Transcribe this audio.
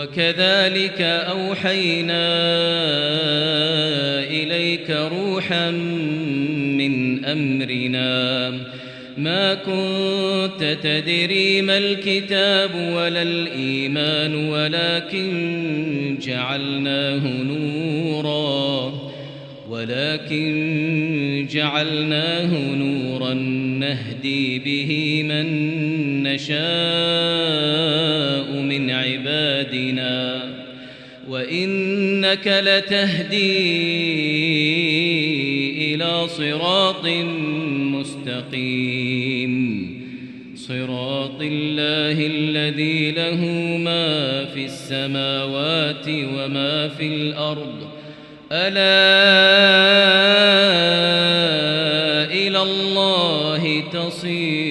وكذلك أوحينا إليك روحا من أمرنا ما كنت تدري ما الكتاب ولا الإيمان ولكن جعلناه نورا نهدي به من نشاء من عبادنا وإنك لتهدي إلى صراط مستقيم صراط الله الذي له ما في السماوات وما في الأرض ألا إلى الله تصير